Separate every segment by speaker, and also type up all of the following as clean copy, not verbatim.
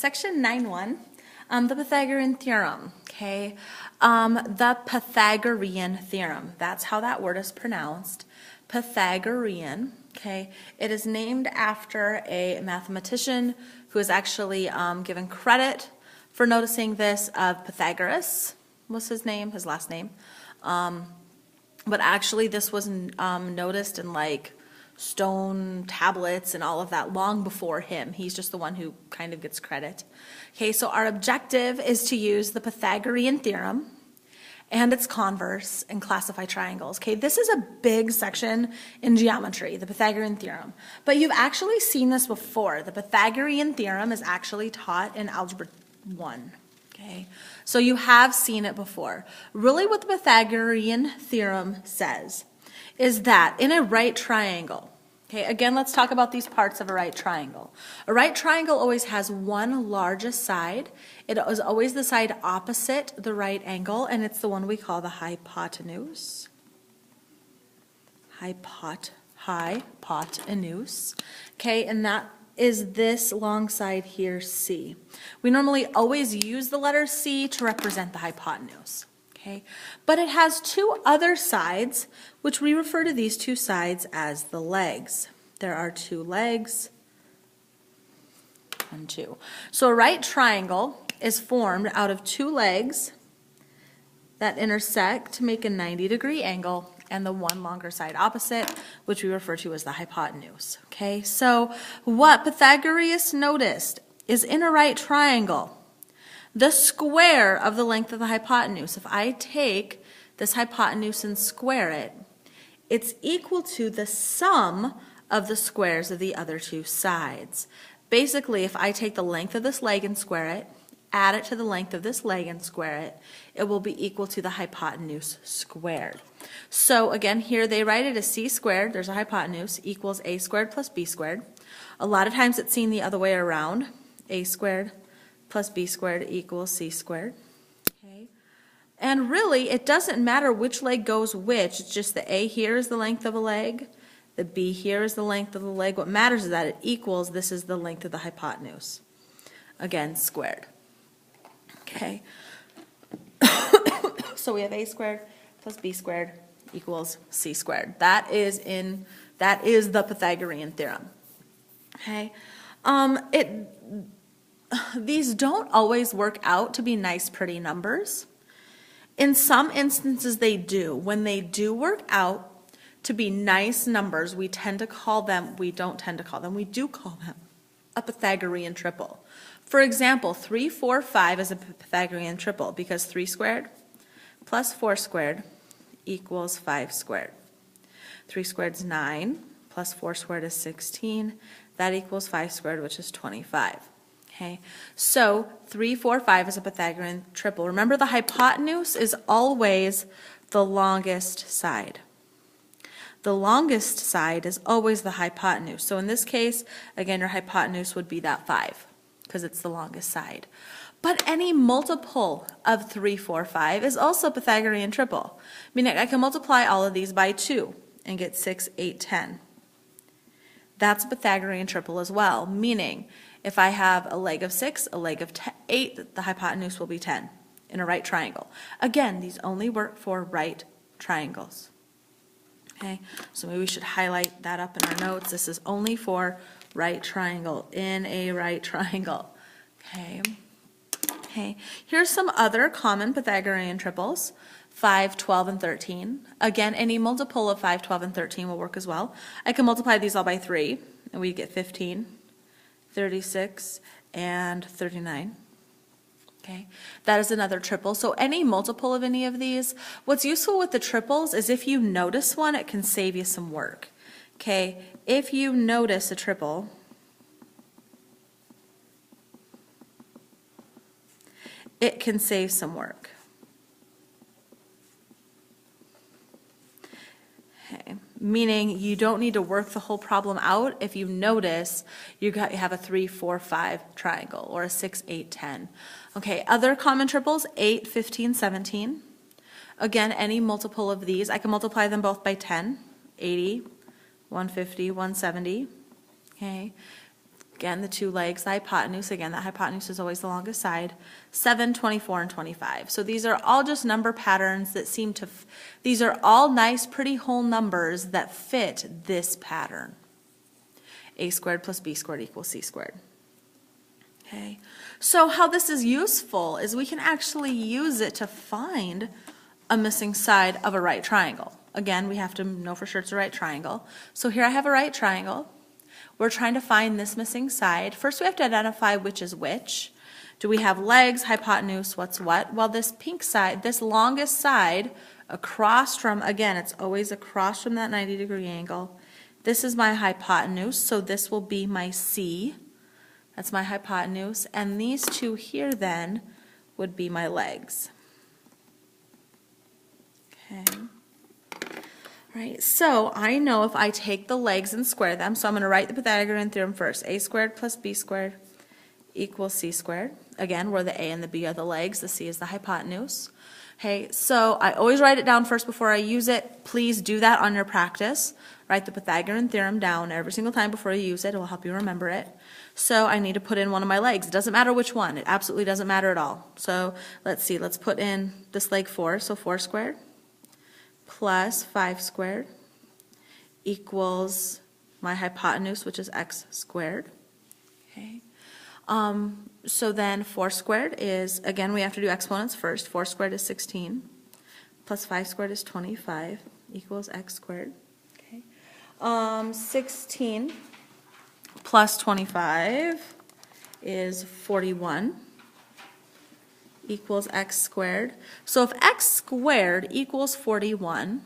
Speaker 1: Section 9.1, the Pythagorean theorem, okay? The Pythagorean theorem, that's how that word is pronounced, Pythagorean, okay? It is named after a mathematician who is actually given credit for noticing this of Pythagoras, was his name, his last name. But actually this was noticed in like stone tablets and all of that long before him. He's just the one who kind of gets credit. Okay, so our objective is to use the Pythagorean theorem and its converse and classify triangles. Okay, this is a big section in geometry, the Pythagorean theorem. But you've actually seen this before. The Pythagorean theorem is actually taught in Algebra 1. Okay, so you have seen it before. Really what the Pythagorean theorem says is that in a right triangle, okay, again, let's talk about these parts of a right triangle. A right triangle always has one largest side. It is always the side opposite the right angle, and it's the one we call the hypotenuse. Hypotenuse. Okay, and that is this long side here, C. We normally always use the letter C to represent the hypotenuse. Okay, but it has two other sides, which we refer to these two sides as the legs. There are two legs, 1, 2. So a right triangle is formed out of two legs that intersect to make a 90-degree angle, and the one longer side opposite, which we refer to as the hypotenuse. Okay, so what Pythagoras noticed is in a right triangle, the square of the length of the hypotenuse, if I take this hypotenuse and square it, it's equal to the sum of the squares of the other two sides. Basically, if I take the length of this leg and square it, add it to the length of this leg and square it, it will be equal to the hypotenuse squared. So again, here they write it as c squared, there's a hypotenuse, equals a squared plus b squared. A lot of times it's seen the other way around, a squared plus b squared equals c squared. Okay. And really, it doesn't matter which leg goes which, it's just the a here is the length of a leg, the b here is the length of the leg. What matters is that it equals, this is the length of the hypotenuse. Again, squared. Okay. So we have a squared plus b squared equals c squared. That is the Pythagorean theorem. Okay. These don't always work out to be nice, pretty numbers. In some instances they do. When they do work out to be nice numbers, we do call them a Pythagorean triple. For example, 3, 4, 5 is a Pythagorean triple because 3 squared plus 4 squared equals 5 squared. 3 squared is 9 plus 4 squared is 16. That equals 5 squared, which is 25. Okay, so 3, 4, 5 is a Pythagorean triple. Remember, the hypotenuse is always the longest side. The longest side is always the hypotenuse. So in this case, again, your hypotenuse would be that 5 because it's the longest side. But any multiple of 3, 4, 5 is also a Pythagorean triple. Meaning I can multiply all of these by 2 and get 6, 8, 10. That's a Pythagorean triple as well, meaning if I have a leg of 6, a leg of 8, the hypotenuse will be 10 in a right triangle. Again, these only work for right triangles. Okay, so maybe we should highlight that up in our notes. This is only for right triangle, in a right triangle. Okay. Okay, here's some other common Pythagorean triples, 5, 12, and 13. Again, any multiple of 5, 12, and 13 will work as well. I can multiply these all by 3, and we get 15, 36, and 39. Okay, that is another triple. So any multiple of any of these, what's useful with the triples is if you notice one, it can save you some work. Okay, if you notice a triple, it can save some work. Okay. Meaning you don't need to work the whole problem out if you notice you have a 3, 4, 5 triangle or a 6, 8, 10. Okay, other common triples, 8, 15, 17. Again, any multiple of these, I can multiply them both by 10, 80, 150, 170. Okay, Again, the two legs, the hypotenuse, again, that hypotenuse is always the longest side, 7, 24, and 25. So these are all just number patterns that seem to, these are all nice, pretty whole numbers that fit this pattern. A squared plus B squared equals C squared. Okay, so how this is useful is we can actually use it to find a missing side of a right triangle. Again, we have to know for sure it's a right triangle. So here I have a right triangle. We're trying to find this missing side. First we have to identify which is which. Do we have legs, hypotenuse, what's what? Well, this pink side, this longest side across from, again, it's always across from that 90-degree angle. This is my hypotenuse, so this will be my C. That's my hypotenuse, and these two here then would be my legs. Okay. All right, so I know if I take the legs and square them, so I'm going to write the Pythagorean theorem first. A squared plus B squared equals C squared. Again, where the A and the B are the legs, the C is the hypotenuse. Okay, so I always write it down first before I use it. Please do that on your practice. Write the Pythagorean theorem down every single time before you use it. It will help you remember it. So I need to put in one of my legs. It doesn't matter which one. It absolutely doesn't matter at all. So let's see. Let's put in this leg 4. So 4 squared plus 5 squared equals my hypotenuse, which is x squared. Okay. So then 4 squared is, again, we have to do exponents first. 4 squared is 16 plus 5 squared is 25 equals x squared. Okay. 16 plus 25 is 41 equals x squared. So if x squared equals 41,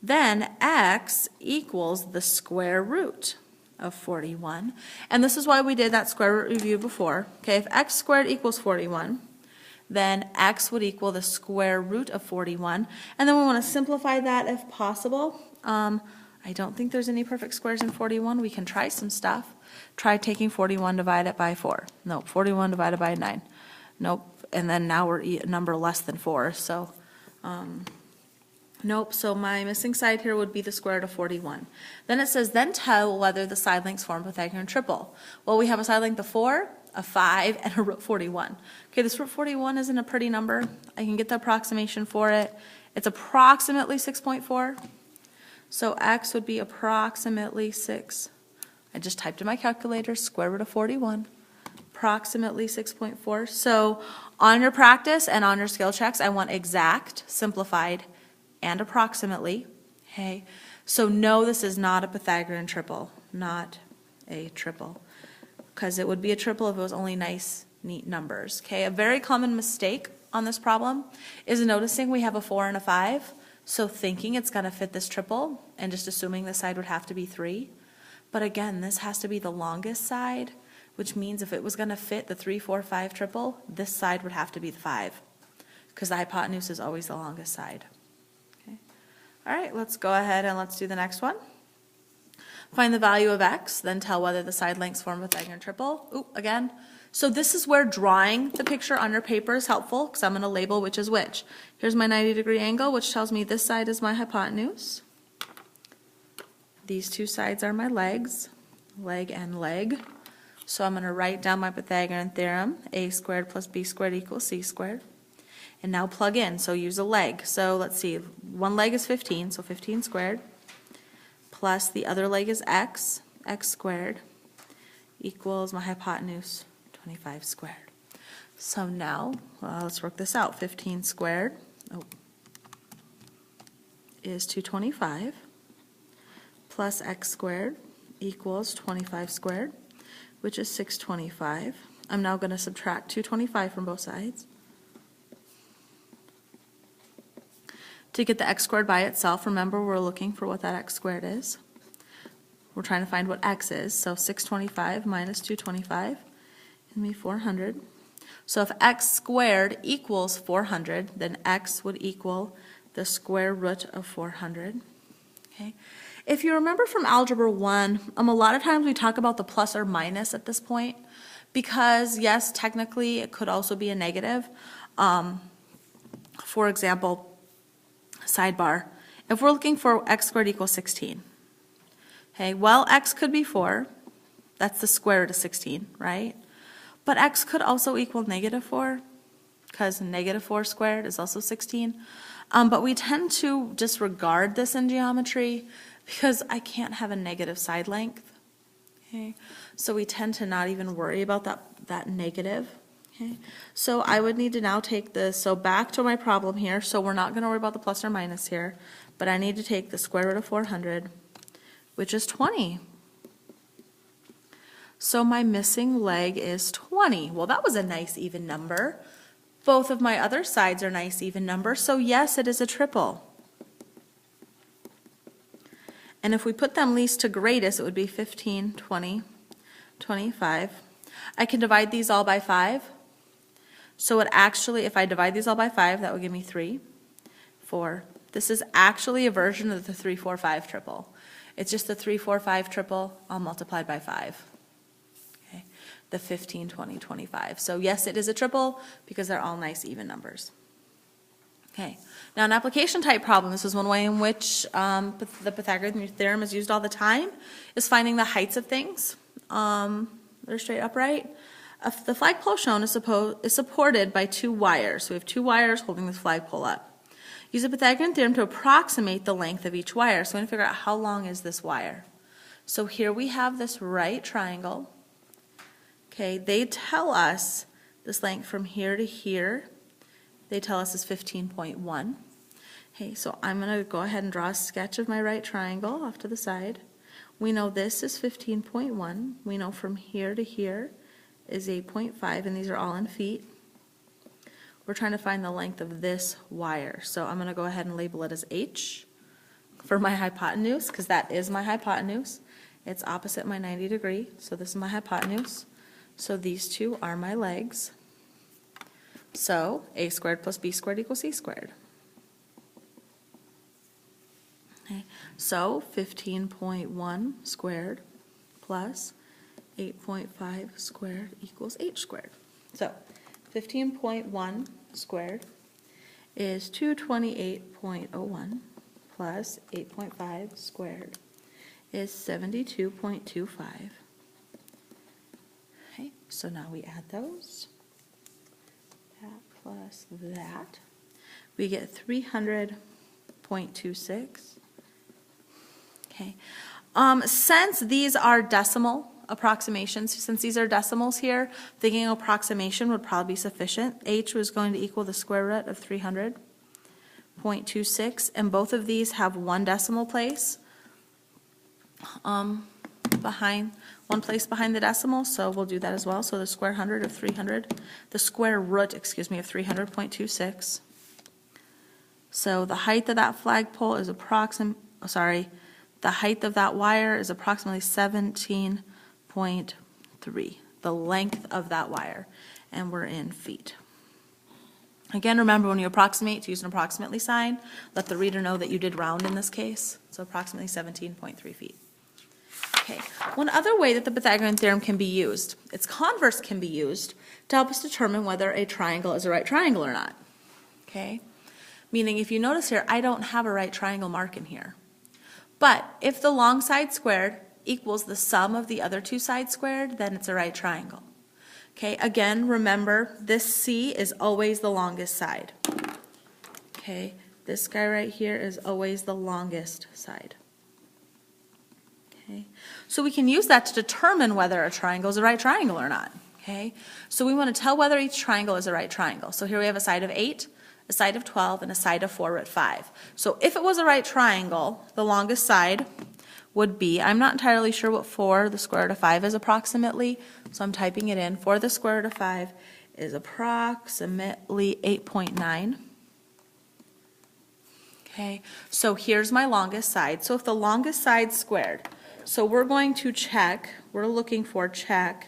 Speaker 1: then x equals the square root of 41. And this is why we did that square root review before. Okay, if x squared equals 41, then x would equal the square root of 41. And then we want to simplify that if possible. I don't think there's any perfect squares in 41. We can try some stuff. Try taking 41 divided by 4. Nope, 41 divided by 9. Nope, and then now we're a number less than 4. So, nope, so my missing side here would be the square root of 41. Then it says, then tell whether the side lengths form Pythagorean triple. Well, we have a side length of 4, a 5, and a root 41. Okay, this root 41 isn't a pretty number. I can get the approximation for it. It's approximately 6.4. So x would be approximately 6. I just typed in my calculator, square root of 41, approximately 6.4. So on your practice and on your skill checks, I want exact, simplified, and approximately. Okay, so no, this is not a Pythagorean triple, not a triple, because it would be a triple if it was only nice, neat numbers. Okay, a very common mistake on this problem is noticing we have a 4 and a 5, so thinking it's going to fit this triple and just assuming the side would have to be 3. But again, this has to be the longest side, which means if it was going to fit the 3, 4, 5 triple, this side would have to be the 5, because the hypotenuse is always the longest side. Okay. All right, let's go ahead and let's do the next one. Find the value of x, then tell whether the side lengths form a Pythagorean triple. Ooh, again. So this is where drawing the picture on your paper is helpful, because I'm going to label which is which. Here's my 90-degree angle, which tells me this side is my hypotenuse. These two sides are my legs, leg and leg. So I'm going to write down my Pythagorean theorem, a squared plus b squared equals c squared. And now plug in, so use a leg. So let's see, one leg is 15, so 15 squared, plus the other leg is x squared, equals my hypotenuse, 25 squared. So now, let's work this out. 15 squared is 225, plus x squared equals 25 squared, which is 625. I'm now going to subtract 225 from both sides. To get the x squared by itself, remember we're looking for what that x squared is. We're trying to find what x is, so 625 minus 225 give me 400. So if x squared equals 400, then x would equal the square root of 400. Okay. If you remember from Algebra 1, a lot of times we talk about the plus or minus at this point, because yes, technically it could also be a negative. For example, sidebar, if we're looking for x squared equals 16, okay, well, x could be 4, That's the square root of 16, right? But x could also equal negative 4, because negative 4 squared is also 16. But we tend to disregard this in geometry because I can't have a negative side length. Okay, so we tend to not even worry about that negative. Okay, so I would need to now take this, so back to my problem here, so we're not going to worry about the plus or minus here, but I need to take the square root of 400, which is 20. So my missing leg is 20. Well, that was a nice even number. Both of my other sides are nice even numbers, so yes, it is a triple. And if we put them least to greatest, it would be 15, 20, 25. I can divide these all by 5. So it actually, if I divide these all by 5, that would give me 3, 4. This is actually a version of the 3, 4, 5 triple. It's just the 3, 4, 5 triple all multiplied by 5. Okay, the 15, 20, 25. So yes, it is a triple because they're all nice even numbers. Okay, now an application type problem, this is one way in which the Pythagorean theorem is used all the time, is finding the heights of things. They're straight upright. The flagpole shown is supported by 2 wires. So we have 2 wires holding this flagpole up. Use the Pythagorean theorem to approximate the length of each wire. So we're going to figure out how long is this wire. So here we have this right triangle. Okay, they tell us this length from here to here, they tell us is 15.1. Okay, so I'm going to go ahead and draw a sketch of my right triangle off to the side. We know this is 15.1. We know from here to here is 8.5, and these are all in feet. We're trying to find the length of this wire. So I'm going to go ahead and label it as H for my hypotenuse, because that is my hypotenuse. It's opposite my 90 degree, so this is my hypotenuse. So these two are my legs. So a squared plus b squared equals c squared. Okay. So 15.1 squared plus 8.5 squared equals h squared. So 15.1 squared is 228.01 plus 8.5 squared is 72.25. Okay, so now we add those. That plus that. We get 300.26. Okay. Since these are decimal approximations, since these are decimals here, thinking approximation would probably be sufficient. H was going to equal the square root of 300.26, and both of these have one decimal place behind the decimal, so we'll do that as well. So the square root of 300.26. So the height of that flagpole is the height of that wire is approximately 17.3, the length of that wire, and we're in feet. Again, remember when you approximate to use an approximately sign, let the reader know that you did round in this case, so approximately 17.3 feet. Okay, one other way that the Pythagorean theorem can be used, its converse can be used to help us determine whether a triangle is a right triangle or not. Okay, meaning if you notice here, I don't have a right triangle mark in here. But if the long side squared equals the sum of the other two sides squared, then it's a right triangle. Okay, again, remember this C is always the longest side. Okay, this guy right here is always the longest side. Okay, so we can use that to determine whether a triangle is a right triangle or not. Okay, so we want to tell whether each triangle is a right triangle. So here we have a side of 8, a side of 12, and a side of 4 root 5. So if it was a right triangle, the longest side would be, I'm not entirely sure what 4 the square root of 5 is approximately, so I'm typing it in. 4 the square root of 5 is approximately 8.9. Okay, so here's my longest side. So if the longest side squared, so we're going to check, we're looking for check,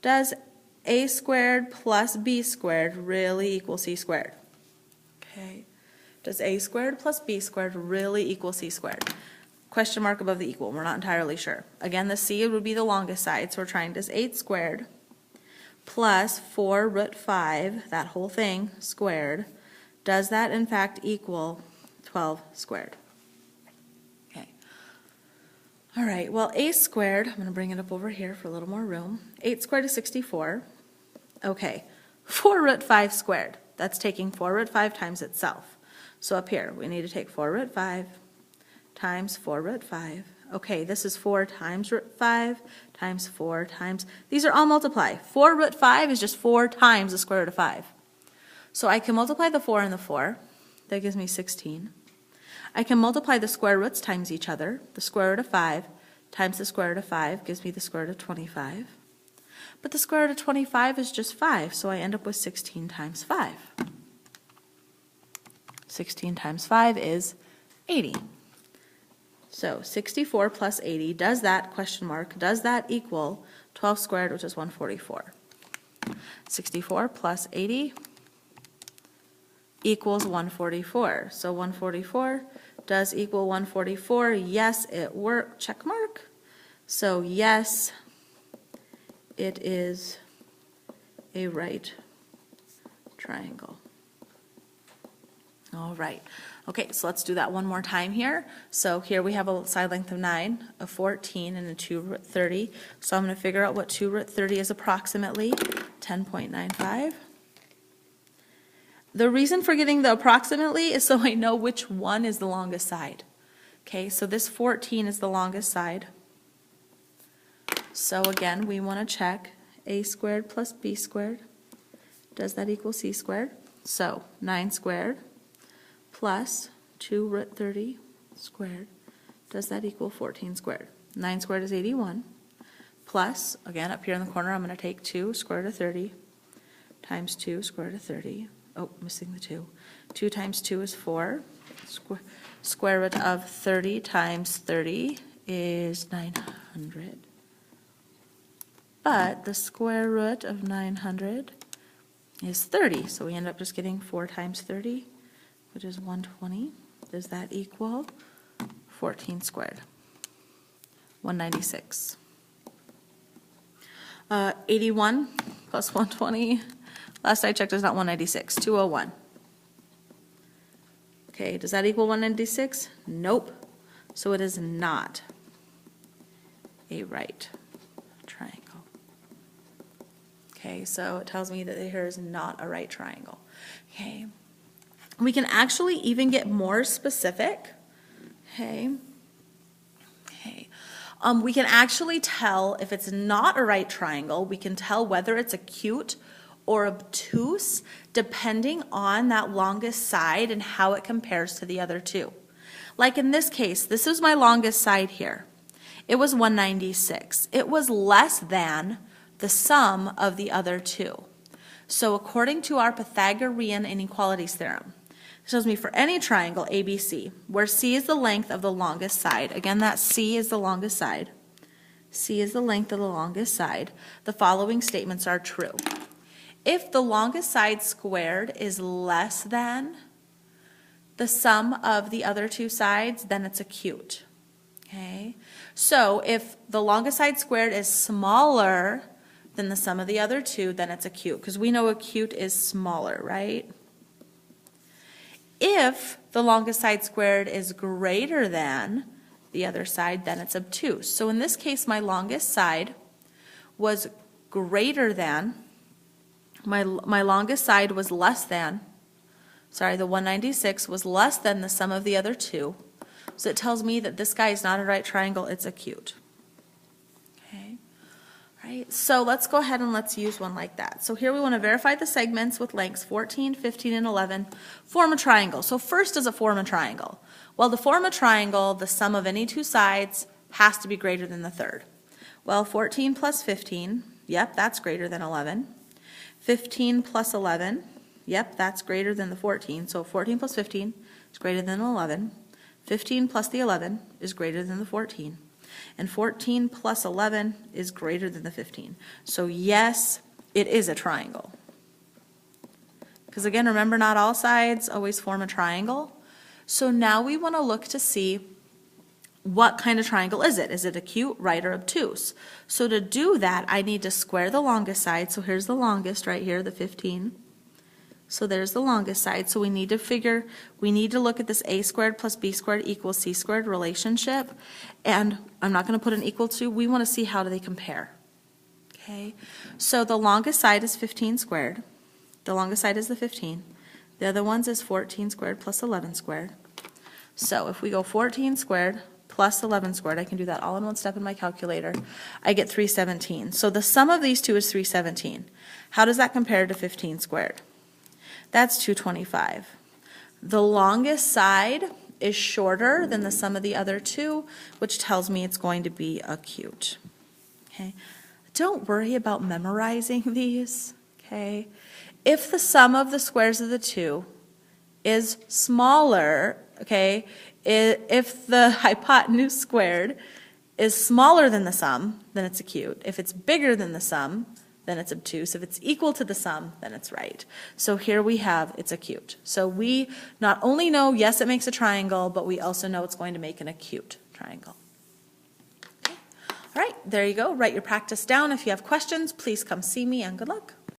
Speaker 1: does a squared plus b squared really equal c squared? Okay, does a squared plus b squared really equal c squared? Question mark above the equal, we're not entirely sure. Again, the c would be the longest side, so we're trying, does 8 squared plus 4 root 5, that whole thing, squared, does that in fact equal 12 squared? Okay. All right, well, a squared, I'm going to bring it up over here for a little more room. 8 squared is 64. Okay, 4 root 5 squared. That's taking 4 root 5 times itself. So up here, we need to take 4 root 5 times 4 root 5. Okay, this is 4 times root 5 times 4 times, these are all multiply. 4 root 5 is just 4 times the square root of 5. So I can multiply the 4 and the 4. That gives me 16. I can multiply the square roots times each other. The square root of 5 times the square root of 5 gives me the square root of 25. But the square root of 25 is just 5, so I end up with 16 times 5. 16 times 5 is 80. So 64 plus 80, does that, question mark, does that equal 12 squared, which is 144? 64 plus 80 equals 144. So 144 does equal 144. Yes, it worked. Check mark. So yes, it is a right triangle. All right. Okay, so let's do that one more time here. So here we have a side length of 9, a 14, and a 2 root 30. So I'm going to figure out what 2 root 30 is approximately, 10.95. The reason for getting the approximately is so I know which one is the longest side. Okay, so this 14 is the longest side. So again, we want to check a squared plus b squared. Does that equal c squared? So 9 squared plus 2 root 30 squared. Does that equal 14 squared? 9 squared is 81. Plus, again, up here in the corner, I'm going to take 2 square root of 30 times 2 square root of 30. Oh, missing the 2. 2 times 2 is 4. Square root of 30 times 30 is 900. But the square root of 900 is 30. So we end up just getting 4 times 30, which is 120. Does that equal 14 squared? 196. 81 plus 120. Last I checked, is not 196, 201. Okay, does that equal 196? Nope. So it is not a right triangle. Okay, so it tells me that here is not a right triangle. Okay, we can actually even get more specific. Okay, we can actually tell if it's not a right triangle. We can tell whether it's acute or obtuse, depending on that longest side and how it compares to the other two. Like in this case, this is my longest side here. It was 196. It was less than the sum of the other two. So according to our Pythagorean inequalities theorem, it shows me for any triangle ABC, where C is the length of the longest side, again that C is the longest side, C is the length of the longest side, the following statements are true. If the longest side squared is less than the sum of the other two sides, then it's acute. Okay? So if the longest side squared is smaller than the sum of the other two, then it's acute, because we know acute is smaller, right? If the longest side squared is greater than the other side, then it's obtuse. So in this case, my longest side was greater than, my longest side was less than, sorry, the 196 was less than the sum of the other two. So it tells me that this guy is not a right triangle, it's acute. Okay, right, so let's go ahead and let's use one like that. So here we want to verify the segments with lengths 14, 15, and 11 form a triangle. So first, does it form a triangle? Well, to form a triangle, the sum of any two sides has to be greater than the third. Well, 14 plus 15, yep, that's greater than 11. 15 plus 11, yep, that's greater than the 14. So 14 plus 15 is greater than 11. 15 plus the 11 is greater than the 14. And 14 plus 11 is greater than the 15. So yes, it is a triangle. Because again, remember, not all sides always form a triangle. So now we want to look to see what kind of triangle is it? Is it acute, right, or obtuse? So to do that, I need to square the longest side. So here's the longest right here, the 15. So there's the longest side. So we need to look at this a squared plus b squared equals c squared relationship. And I'm not going to put an equal to. We want to see how do they compare. Okay, so the longest side is 15 squared. The longest side is the 15. The other ones is 14 squared plus 11 squared. So if we go 14 squared plus 11 squared, I can do that all in one step in my calculator, I get 317. So the sum of these two is 317. How does that compare to 15 squared? That's 225. The longest side is shorter than the sum of the other two, which tells me it's going to be acute. Okay. Don't worry about memorizing these, okay? If the sum of the squares of the two is smaller, okay, if the hypotenuse squared is smaller than the sum, then it's acute. If it's bigger than the sum, then it's obtuse. If it's equal to the sum, then it's right. So here we have it's acute. So we not only know, yes, it makes a triangle, but we also know it's going to make an acute triangle. All right, there you go. Write your practice down. If you have questions, please come see me, and good luck.